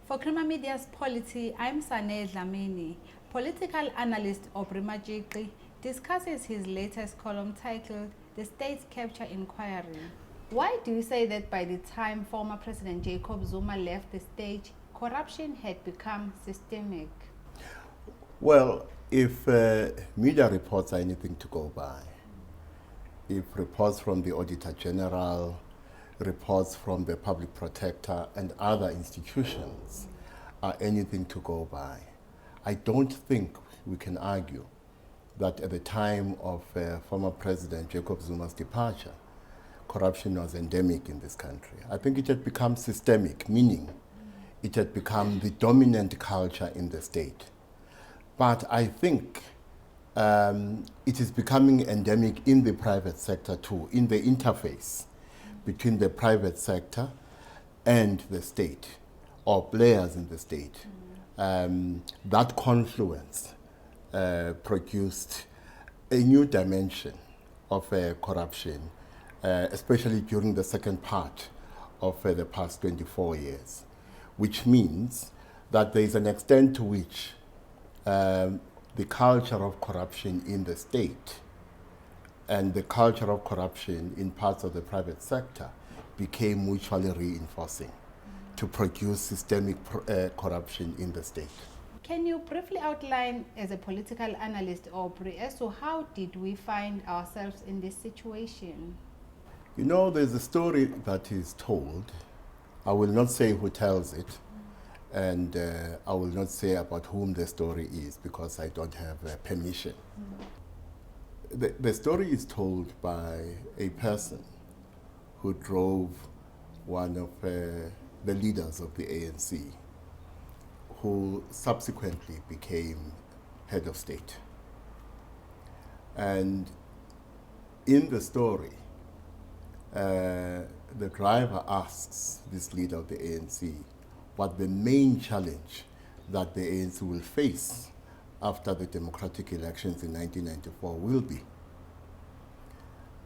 For Crema Media's Polity, I'm Sane Dlamini. Political analyst Aubrey Majiki discusses his latest column titled The State's Capture Inquiry. Why do you say that by the time former President Jacob Zuma left the stage, corruption had become systemic? Well, if media reports are anything to go by, if reports from the Auditor General, reports from the Public Protector and other institutions are anything to go by, I don't think we can argue that at the time of former President Jacob Zuma's departure, corruption was endemic in this country. I think it had become systemic, meaning it had become the dominant culture in the state. But I think it is becoming endemic in the private sector too, in the interface between the private sector and the state, or players in the state. That confluence produced a new dimension of corruption, especially during the second part of the past 24 years, which means that there is an extent to which the culture of corruption in the state and the culture of corruption in parts of the private sector became mutually reinforcing to produce systemic corruption in the state. Can you briefly outline, as a political analyst, Aubrey, as to how did we find ourselves in this situation? You know, there's a story that is told. I will not say who tells it, and I will not say about whom the story is because I don't have permission. The story is told by a person who drove one of the leaders of the ANC, who subsequently became head of state. And in the story, the driver asks this leader of the ANC what the main challenge that the ANC will face after the democratic elections in 1994 will be.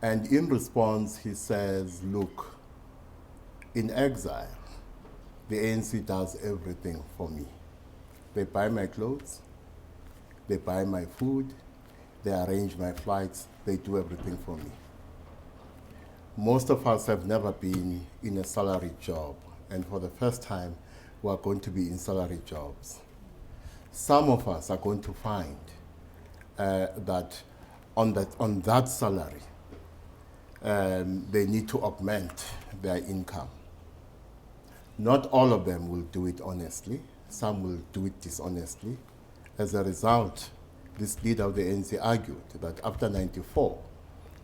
And in response, he says, look, in exile, the ANC does everything for me. They buy my clothes, they buy my food, they arrange my flights, they do everything for me. Most of us have never been in a salaried job, and for the first time, we are going to be in salaried jobs. Some of us are going to find that on that salary, they need to augment their income. Not all of them will do it honestly. Some will do it dishonestly. As a result, this leader of the ANC argued that after 94,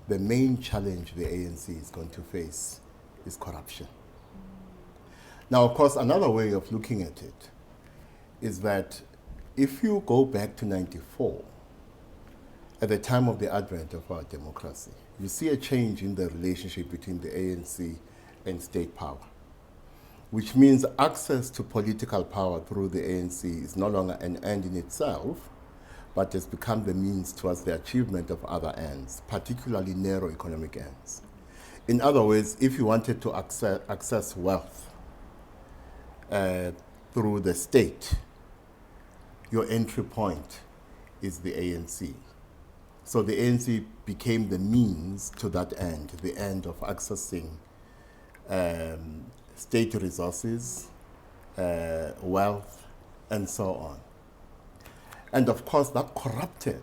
the main challenge the ANC is going to face is corruption. Now, of course, another way of looking at it is that if you go back to 94, at the time of the advent of our democracy, you see a change in the relationship between the ANC and state power, which means access to political power through the ANC is no longer an end in itself, but has become the means towards the achievement of other ends, particularly narrow economic ends. In other words, if you wanted to access wealth through the state, your entry point is the ANC. So the ANC became the means to that end, the end of accessing state resources, wealth, and so on. And of course, that corrupted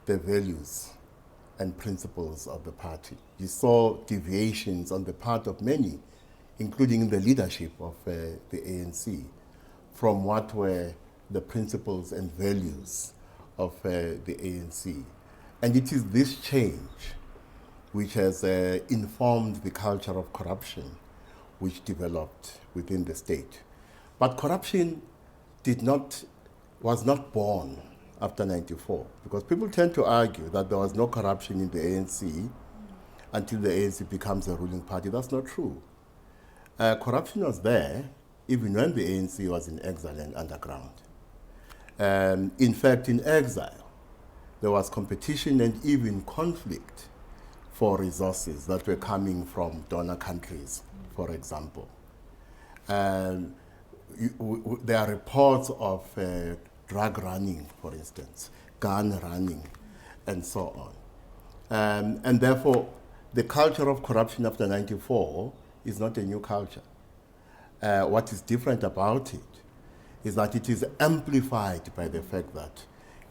the values and principles of the party. You saw deviations on the part of many, including the leadership of the ANC, from what were the principles and values of the ANC. And it is this change which has informed the culture of corruption which developed within the state. But corruption was not born after 94, because people tend to argue that there was no corruption in the ANC until the ANC becomes a ruling party. That's not true. Corruption was there even when the ANC was in exile and underground. In fact, in exile, there was competition and even conflict for resources that were coming from donor countries, for example. there are reports of drug running, for instance, gun running, and so on. And therefore, the culture of corruption after 94 is not a new culture. What is different about it is that it is amplified by the fact that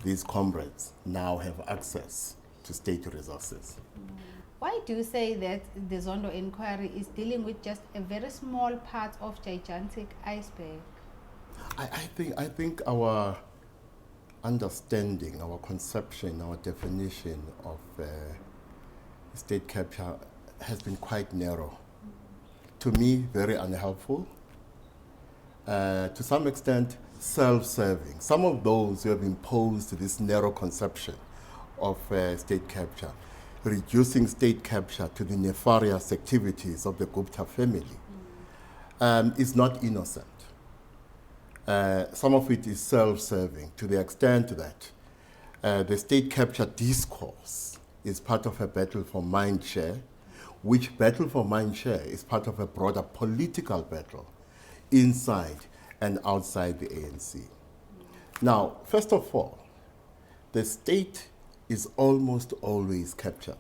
these comrades now have access to state resources. Why do you say that the Zondo inquiry is dealing with just a very small part of gigantic iceberg? I think our understanding, our conception, our definition of state capture has been quite narrow. To me, very unhelpful. To some extent, self-serving. Some of those who have imposed this narrow conception of state capture, reducing state capture to the nefarious activities of the Gupta family, is not innocent. Some of it is self-serving to the extent that the state capture discourse is part of a battle for mind share, which battle for mind share is part of a broader political battle inside and outside the ANC. Now, first of all, the state is almost always captured,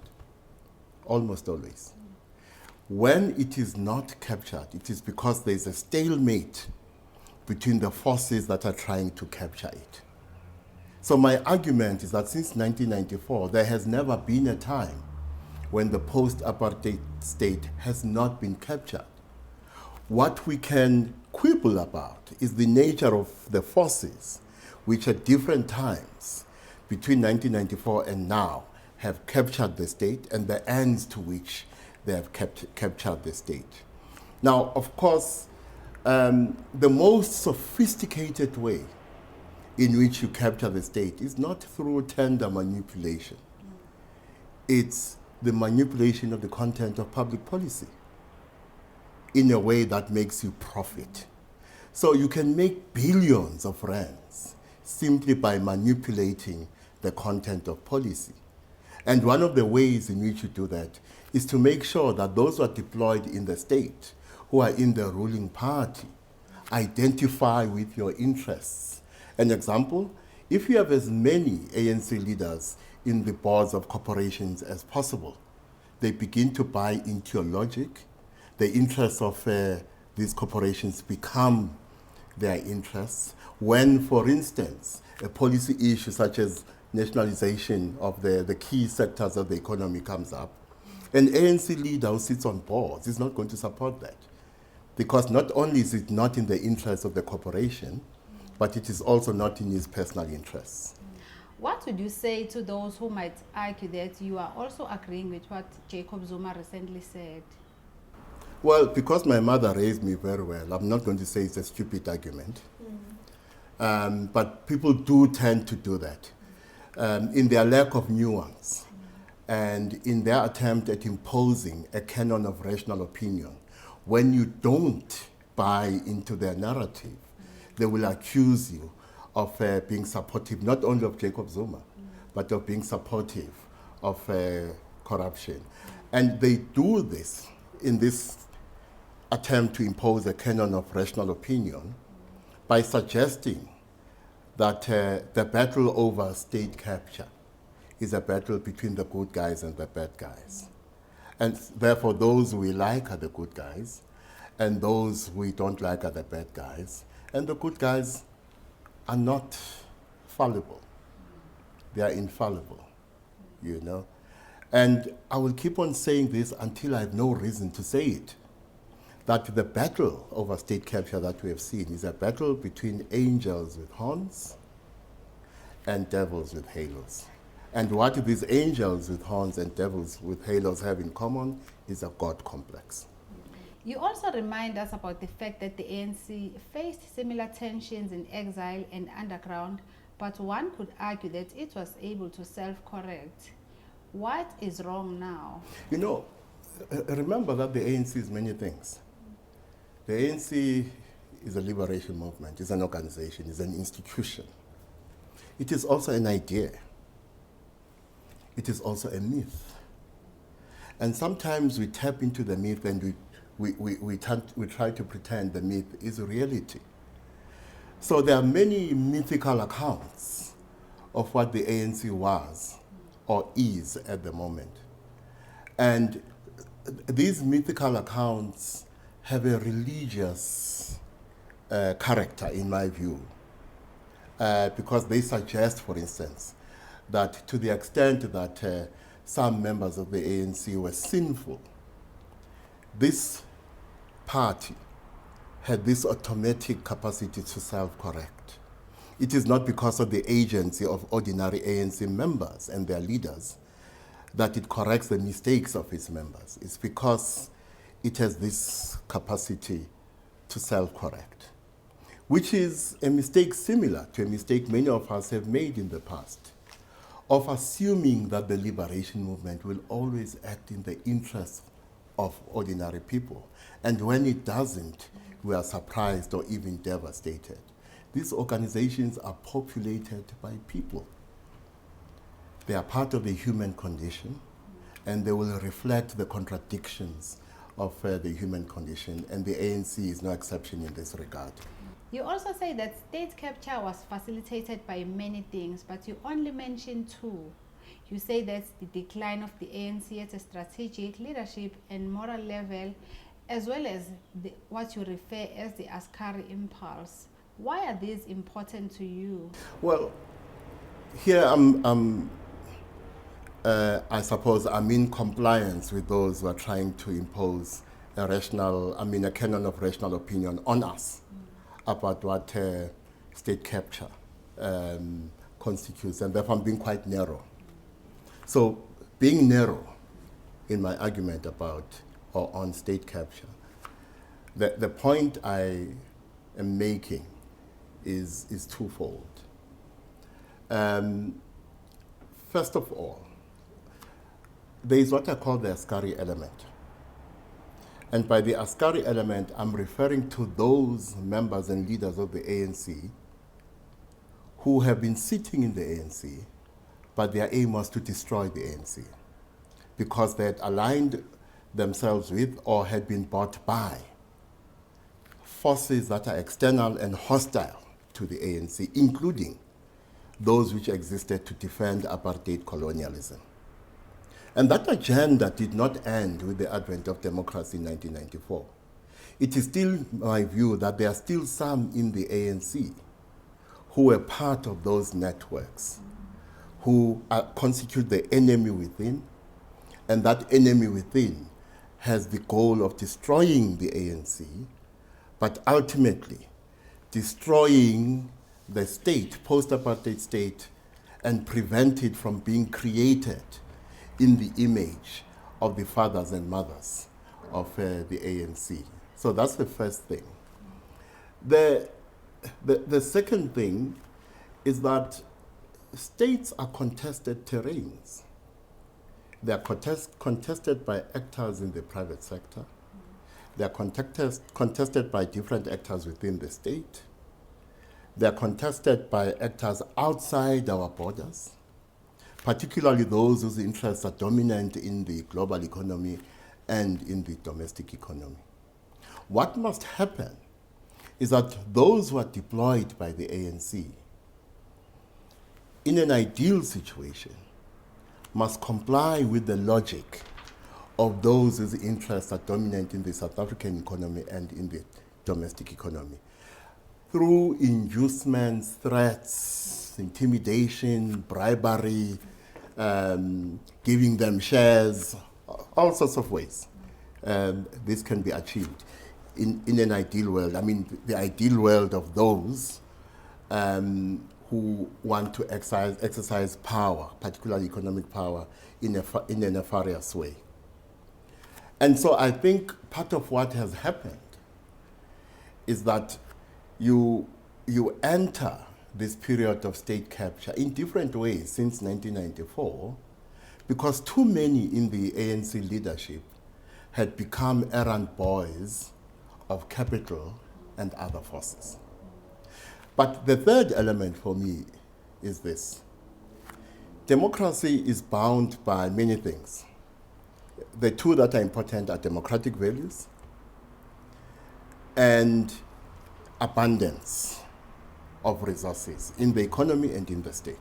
almost always. When it is not captured, it is because there is a stalemate between the forces that are trying to capture it. So my argument is that since 1994, there has never been a time when the post-apartheid state has not been captured. What we can quibble about is the nature of the forces which at different times between 1994 and now have captured the state and the ends to which they have captured the state. Now, of course, the most sophisticated way in which you capture the state is not through tender manipulation. It's the manipulation of the content of public policy in a way that makes you profit. So you can make billions of rands simply by manipulating the content of policy. And one of the ways in which you do that is to make sure that those who are deployed in the state, who are in the ruling party, identify with your interests. An example, if you have as many ANC leaders in the boards of corporations as possible, they begin to buy into your logic. The interests of these corporations become their interests. When, for instance, a policy issue such as nationalization of the key sectors of the economy comes up, an ANC leader who sits on boards is not going to support that. Because not only is it not in the interest of the corporation, but it is also not in his personal interests. What would you say to those who might argue that you are also agreeing with what Jacob Zuma recently said? Well, because my mother raised me very well, I'm not going to say it's a stupid argument. But people do tend to do that in their lack of nuance and in their attempt at imposing a canon of rational opinion. When you don't buy into their narrative, they will accuse you of being supportive not only of Jacob Zuma, but of being supportive of corruption. And they do this in this attempt to impose a canon of rational opinion by suggesting that the battle over state capture is a battle between the good guys and the bad guys. And therefore, those we like are the good guys, and those we don't like are the bad guys. And the good guys are not fallible. They are infallible, you know. And I will keep on saying this until I have no reason to say it, that the battle over state capture that we have seen is a battle between angels with horns and devils with halos. And what these angels with horns and devils with halos have in common is a God complex. You also remind us about the fact that the ANC faced similar tensions in exile and underground, but one could argue that it was able to self-correct. What is wrong now? You know, remember that the ANC is many things. The ANC is a liberation movement, it's an organization, it's an institution. It is also an idea. It is also a myth. And sometimes we tap into the myth and we try to pretend the myth is reality. So there are many mythical accounts of what the ANC was or is at the moment. And these mythical accounts have a religious character, in my view, because they suggest, for instance, that to the extent that some members of the ANC were sinful, this party had this automatic capacity to self-correct. It is not because of the agency of ordinary ANC members and their leaders that it corrects the mistakes of its members. It's because it has this capacity to self-correct, which is a mistake similar to a mistake many of us have made in the past, of assuming that the liberation movement will always act in the interests of ordinary people. And when it doesn't, we are surprised or even devastated. These organizations are populated by people. They are part of the human condition, and they will reflect the contradictions of the human condition, and the ANC is no exception in this regard. You also say that state capture was facilitated by many things, but you only mention two. You say that's the decline of the ANC at a strategic, leadership, and moral level, as well as what you refer as the Askari impulse. Why are these important to you? Well, here I suppose I'm in compliance with those who are trying to impose a canon of rational opinion on us about what state capture constitutes, and therefore I'm being quite narrow. So, being narrow in my argument about or on state capture, the point I am making is twofold. First of all, there is what I call the Askari element. And by the Askari element, I'm referring to those members and leaders of the ANC who have been sitting in the ANC, but their aim was to destroy the ANC because they had aligned themselves with or had been bought by forces that are external and hostile to the ANC, including those which existed to defend apartheid colonialism. And that agenda did not end with the advent of democracy in 1994. It is still my view that there are still some in the ANC who were part of those networks, who constitute the enemy within, and that enemy within has the goal of destroying the ANC, but ultimately destroying the state, post-apartheid state, and prevent it from being created in the image of the fathers and mothers of the ANC. So that's the first thing. The second thing is that states are contested terrains. They are contested by actors in the private sector. They are contested by different actors within the state. They are contested by actors outside our borders, particularly those whose interests are dominant in the global economy and in the domestic economy. What must happen is that those who are deployed by the ANC, in an ideal situation, must comply with the logic of those whose interests are dominant in the South African economy and in the domestic economy, through inducements, threats, intimidation, bribery, giving them shares, all sorts of ways. This can be achieved in an ideal world. I mean, the ideal world of those who want to exercise power, particularly economic power, in a nefarious way. And so I think part of what has happened is that you enter this period of state capture in different ways since 1994, because too many in the ANC leadership had become errand boys of capital and other forces. But the third element for me is this. Democracy is bound by many things. The two that are important are democratic values and abundance. of resources in the economy and in the state.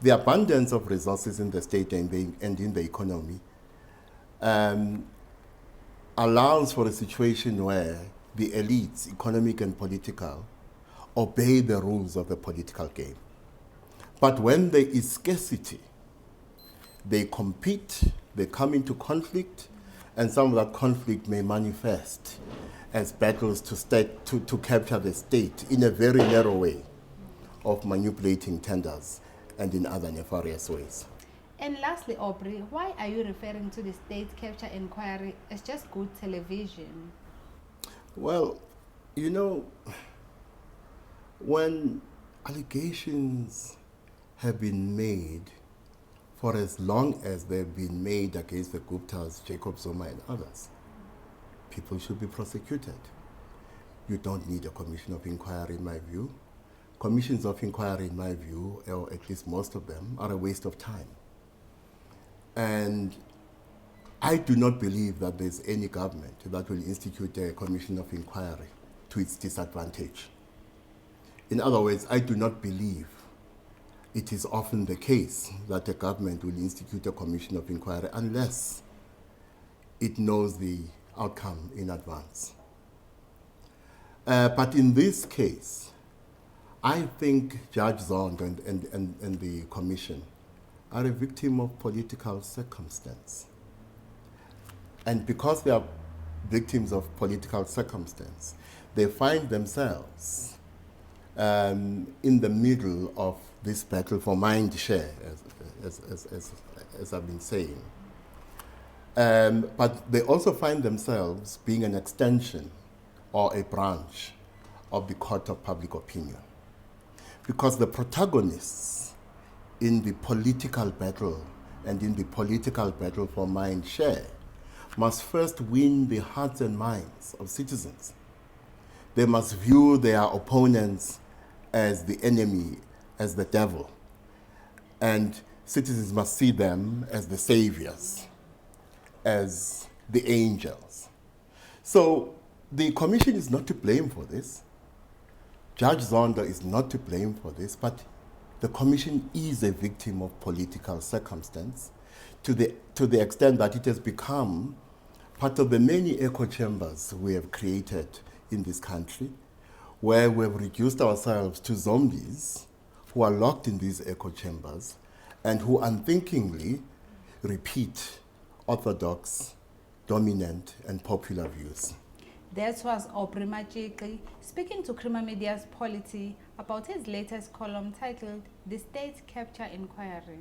The abundance of resources in the state and in the economy allows for a situation where the elites, economic and political, obey the rules of the political game. But when there is scarcity, they compete, they come into conflict, and some of that conflict may manifest as battles to capture the state in a very narrow way of manipulating tenders and in other nefarious ways. And lastly, Aubrey, why are you referring to the state capture inquiry as just good television? Well, you know, when allegations have been made for as long as they've been made against the Guptas, Jacob Zuma and others, people should be prosecuted. You don't need a commission of inquiry, in my view. Commissions of inquiry, in my view, or at least most of them, are a waste of time. And I do not believe that there's any government that will institute a commission of inquiry to its disadvantage. In other words, I do not believe it is often the case that a government will institute a commission of inquiry unless it knows the outcome in advance. But in this case, I think Judge Zond and the commission are a victim of political circumstance. And because they are victims of political circumstance, they find themselves in the middle of this battle for mind share, as I've been saying. But they also find themselves being an extension or a branch of the court of public opinion. Because the protagonists in the political battle and in the political battle for mind share must first win the hearts and minds of citizens. They must view their opponents as the enemy, as the devil. And citizens must see them as the saviors, as the angels. So the commission is not to blame for this. Judge Zonda is not to blame for this, but the commission is a victim of political circumstance to the extent that it has become part of the many echo chambers we have created in this country, where we have reduced ourselves to zombies who are locked in these echo chambers and who unthinkingly repeat orthodox, dominant, and popular views. That was Aubrey Majiki speaking to Crema Media's Polity about his latest column titled The State Capture Inquiry.